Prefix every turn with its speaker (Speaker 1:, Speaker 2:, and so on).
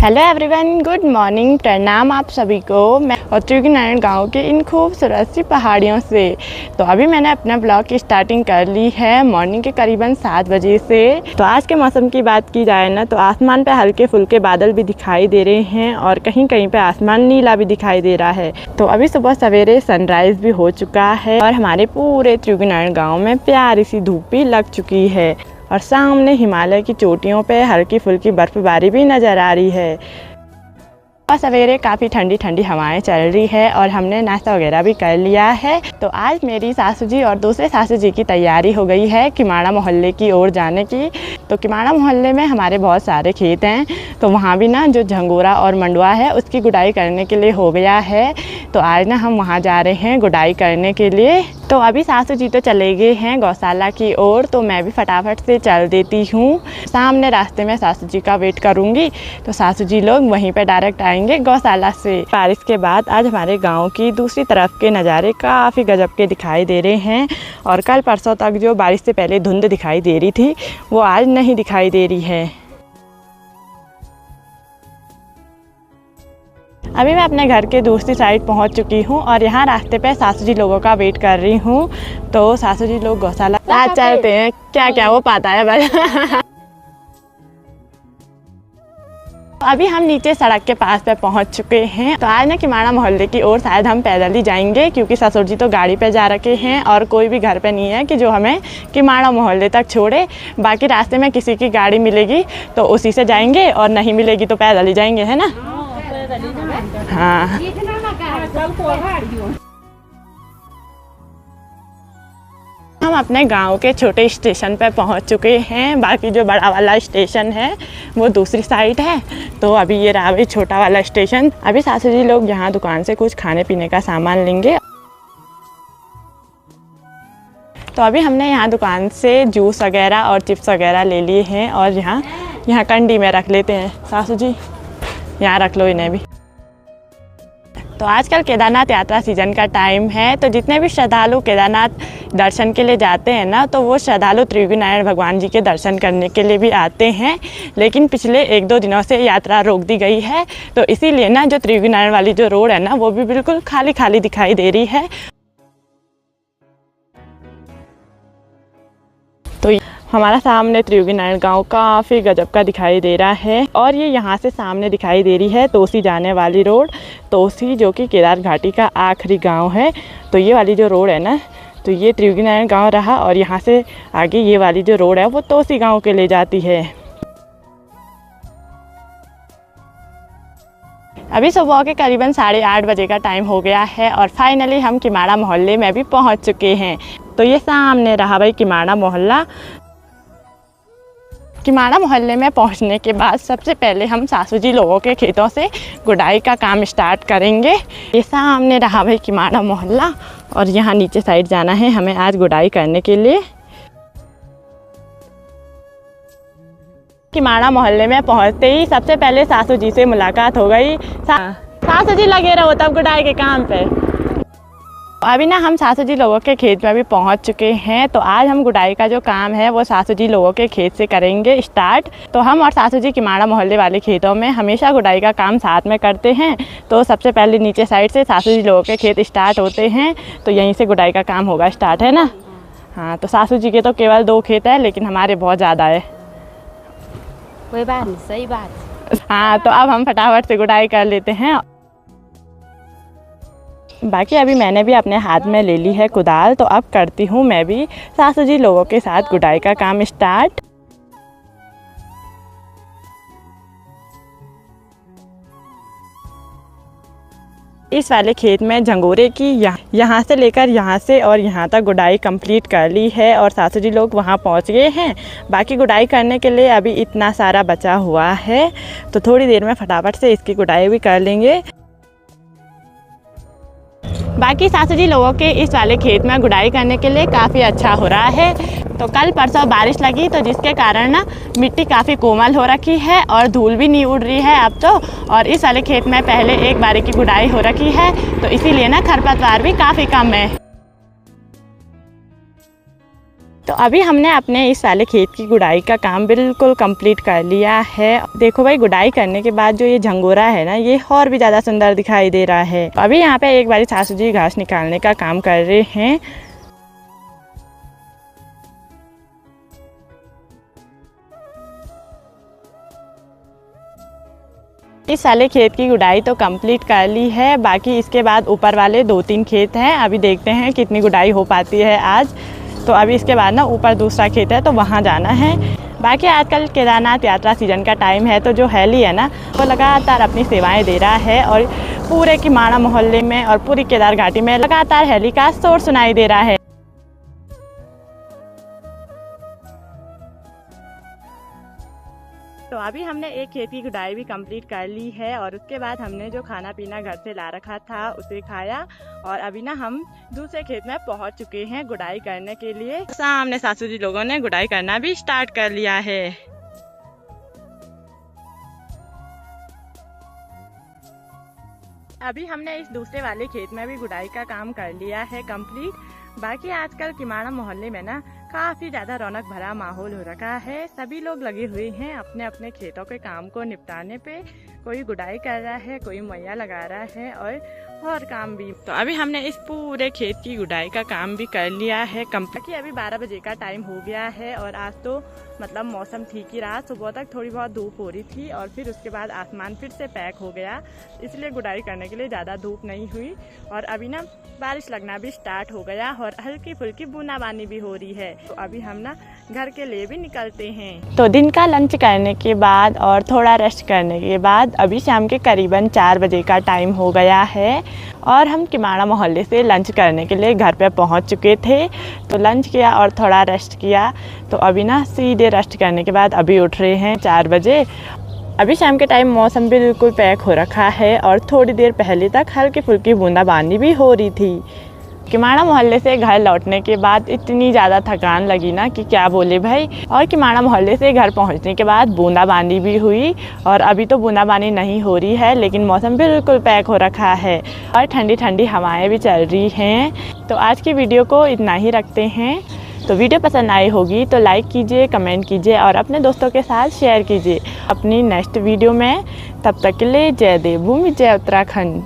Speaker 1: Hello everyone, good morning. प्रणाम आप सभी को। मैं उत्तरी नारायण गांव के इन खूबसूरत सी पहाड़ियों से। तो अभी मैंने अपना ब्लॉग की स्टार्टिंग कर ली है मॉर्निंग के करीबन 7 बजे से। तो आज के मौसम की बात की जाए ना तो आसमान पे हल्के फुल्के बादल भी दिखाई दे रहे हैं और कहीं कहीं पे आसमान नीला भी दिखाई दे रहा है। तो अभी सुबह सवेरे सनराइज़ भी हो चुका है और हमारे पूरे उत्तरी नारायण गाँव में प्यारी सी धूप भी लग चुकी है और सामने हिमालय की चोटियों पे हल्की फुल्की बर्फबारी भी नज़र आ रही है। और सवेरे काफ़ी ठंडी ठंडी हवाएं चल रही है और हमने नाश्ता वगैरह भी कर लिया है। तो आज मेरी सासू जी और दूसरे सासू जी की तैयारी हो गई है किमाड़ा मोहल्ले की ओर जाने की। तो किमाड़ा मोहल्ले में हमारे बहुत सारे खेत हैं, तो वहाँ भी ना जो झंगोरा और मंडुआ है उसकी गुड़ाई करने के लिए हो गया है। तो आज ना हम वहाँ जा रहे हैं गुड़ाई करने के लिए। तो अभी सासू जी तो चले गए हैं गौशाला की ओर, तो मैं भी फटाफट से चल देती हूँ। सामने रास्ते में सासू जी का वेट करूँगी, तो सासू जी लोग वहीं पे डायरेक्ट आएंगे गौशाला से। बारिश के बाद आज हमारे गांव की दूसरी तरफ के नज़ारे काफ़ी गजब के दिखाई दे रहे हैं और कल परसों तक जो बारिश से पहले धुंध दिखाई दे रही थी वो आज नहीं दिखाई दे रही है। अभी मैं अपने घर के दूसरी साइड पहुंच चुकी हूं और यहाँ रास्ते पे सासू जी लोगों का वेट कर रही हूं। तो सासू जी लोग गौशाला आज चलते हैं, क्या क्या वो पता है भाई। अभी हम नीचे सड़क के पास पे पहुंच चुके हैं। तो आज ना किमाड़ा मोहल्ले की ओर शायद हम पैदल ही जाएंगे, क्योंकि ससुर जी तो गाड़ी पे जा रखे हैं और कोई भी घर पे नहीं है कि जो हमें किमाड़ा मोहल्ले तक छोड़े। बाकी रास्ते में किसी की गाड़ी मिलेगी तो उसी से जाएंगे और नहीं मिलेगी तो पैदल ही जाएंगे, है ना। हाँ, हम अपने गांव के छोटे स्टेशन पर पहुंच चुके हैं। बाकी जो बड़ा वाला स्टेशन है वो दूसरी साइड है। तो अभी ये रहा भी छोटा वाला स्टेशन। अभी सासू जी लोग यहाँ दुकान से कुछ खाने पीने का सामान लेंगे। तो अभी हमने यहाँ दुकान से जूस वगैरह और चिप्स वगैरह ले लिए हैं और यहाँ कंडी में रख लेते हैं। सासू जी यहाँ रख लो इन्हें भी। तो आजकल केदारनाथ यात्रा सीजन का टाइम है, तो जितने भी श्रद्धालु केदारनाथ दर्शन के लिए जाते हैं ना तो वो श्रद्धालु त्रिवेणी नारायण भगवान जी के दर्शन करने के लिए भी आते हैं। लेकिन पिछले 1-2 दिनों से यात्रा रोक दी गई है, तो इसीलिए ना जो त्रिवेणी नारायण वाली जो रोड है ना वो भी बिल्कुल खाली खाली दिखाई दे रही है। तो हमारा सामने त्रिवेणी नारायण गांव काफ़ी गजब का दिखाई दे रहा है और ये यहाँ से सामने दिखाई दे रही है तोसी जाने वाली रोड। तोसी जो कि केदार घाटी का आखिरी गांव है। तो ये वाली जो रोड है ना तो ये त्रिवेणी नारायण गांव रहा और यहाँ से आगे ये वाली जो रोड है वो तोसी गांव के ले जाती है। अभी सुबह के करीबन 8:30 बजे का टाइम हो गया है और फाइनली हम किमाड़ा मोहल्ले में भी पहुँच चुके हैं। तो ये सामने रहा भाई किमाड़ा मोहल्ला। किमाड़ा मोहल्ले में पहुंचने के बाद सबसे पहले हम सासू जी लोगों के खेतों से गुड़ाई का काम स्टार्ट करेंगे। ये सामने रहा भाई किमाड़ा मोहल्ला और यहाँ नीचे साइड जाना है हमें आज गुड़ाई करने के लिए। किमाड़ा मोहल्ले में पहुंचते ही सबसे पहले सासू जी से मुलाकात हो गई। सासू जी लगे रहो तब गुड़ाई के काम पे। अभी ना हम सासू जी लोगों के खेत में भी पहुंच चुके हैं। तो आज हम गुड़ाई का जो काम है वो सासू जी लोगों के खेत से करेंगे स्टार्ट। तो हम और सासू जी किमाड़ा मोहल्ले वाले खेतों में हमेशा गुड़ाई का काम साथ में करते हैं। तो सबसे पहले नीचे साइड से सासू जी लोगों के खेत स्टार्ट होते हैं, तो यहीं से गुड़ाई का काम होगा स्टार्ट, है ना। हाँ, तो सासू जी के तो केवल 2 खेत है लेकिन हमारे बहुत ज़्यादा है।
Speaker 2: कोई बात नहीं, सही बात।
Speaker 1: हाँ, तो अब हम फटाफट से गुड़ाई कर लेते हैं। बाकी अभी मैंने भी अपने हाथ में ले ली है कुदाल, तो अब करती हूँ मैं भी सासू जी लोगों के साथ गुड़ाई का काम स्टार्ट। इस वाले खेत में झंगोरे की यहाँ से लेकर यहाँ से और यहाँ तक गुड़ाई कंप्लीट कर ली है और सासू जी लोग वहाँ पहुँच गए हैं। बाकी गुड़ाई करने के लिए अभी इतना सारा बचा हुआ है, तो थोड़ी देर में फटाफट से इसकी गुड़ाई भी कर लेंगे। बाकी सासू जी लोगों के इस वाले खेत में गुड़ाई करने के लिए काफ़ी अच्छा हो रहा है। तो कल परसों बारिश लगी तो जिसके कारण ना मिट्टी काफ़ी कोमल हो रखी है और धूल भी नहीं उड़ रही है अब तो। और इस वाले खेत में पहले एक बारी की गुड़ाई हो रखी है, तो इसीलिए ना खरपतवार भी काफ़ी कम है। तो अभी हमने अपने इस वाले खेत की गुड़ाई का काम बिल्कुल कंप्लीट कर लिया है। देखो भाई, गुड़ाई करने के बाद जो ये झंगोरा है ना, ये और भी ज़्यादा सुंदर दिखाई दे रहा है। अभी यहाँ पे एक बारी सासू जी घास निकालने का काम कर रहे हैं। इस वाले खेत की गुड़ाई तो कंप्लीट कर ली है, बाकी इसके बाद ऊपर वाले 2-3 खेत हैं। अभी देखते हैं कितनी गुड़ाई हो पाती है आज। तो अभी इसके बाद ना ऊपर दूसरा खेत है, तो वहाँ जाना है। बाकी आजकल केदारनाथ यात्रा सीजन का टाइम है, तो जो हेली है ना, वो लगातार अपनी सेवाएं दे रहा है और पूरे किमाड़ा मोहल्ले में और पूरी केदार घाटी में लगातार हेली का शोर सुनाई दे रहा है। तो अभी हमने एक खेत की गुड़ाई भी कंप्लीट कर ली है और उसके बाद हमने जो खाना पीना घर से ला रखा था उसे खाया और अभी ना हम दूसरे खेत में पहुंच चुके हैं गुड़ाई करने के लिए। सामने सासू जी लोगों ने गुड़ाई करना भी स्टार्ट कर लिया है। अभी हमने इस दूसरे वाले खेत में भी गुड़ाई का काम कर लिया है कंप्लीट। बाकी आजकल किमाड़ा मोहल्ले में ना काफ़ी ज़्यादा रौनक भरा माहौल हो रखा है। सभी लोग लगे हुए हैं अपने अपने खेतों के काम को निपटाने पे। कोई गुड़ाई कर रहा है, कोई मैया लगा रहा है और काम भी। तो अभी हमने इस पूरे खेत की गुड़ाई का काम भी कर लिया है कंप्लीट। अभी 12 बजे का टाइम हो गया है और आज तो मतलब मौसम ठीक ही रहा। सुबह तक थोड़ी बहुत धूप हो रही थी और फिर उसके बाद आसमान फिर से पैक हो गया, इसलिए गुड़ाई करने के लिए ज़्यादा धूप नहीं हुई। और अभी ना बारिश लगना भी स्टार्ट हो गया और हल्की फुल्की बूंदाबांदी भी हो रही है। तो अभी हम ना घर के लिए भी निकलते हैं। तो दिन का लंच करने के बाद और थोड़ा रेस्ट करने के बाद अभी शाम के करीबन 4 बजे का टाइम हो गया है और हम किमाड़ा मोहल्ले से लंच करने के लिए घर पे पहुंच चुके थे। तो लंच किया और थोड़ा रेस्ट किया। तो अभी ना सीधे रेस्ट करने के बाद अभी उठ रहे हैं 4 बजे। अभी शाम के टाइम मौसम भी बिल्कुल पैक हो रखा है और थोड़ी देर पहले तक हल्की फुल्की बूंदाबांदी भी हो रही थी। किमाड़ा मोहल्ले से घर लौटने के बाद इतनी ज़्यादा थकान लगी ना कि क्या बोले भाई। और किमाड़ा मोहल्ले से घर पहुंचने के बाद बूंदाबांदी भी हुई और अभी तो बूंदाबांदी नहीं हो रही है, लेकिन मौसम बिल्कुल पैक हो रखा है और ठंडी ठंडी हवाएं भी चल रही हैं। तो आज की वीडियो को इतना ही रखते हैं। तो वीडियो पसंद आई होगी तो लाइक कीजिए, कमेंट कीजिए और अपने दोस्तों के साथ शेयर कीजिए अपनी नेक्स्ट वीडियो में। तब तक के लिए जय देवभूमि, जय उत्तराखंड।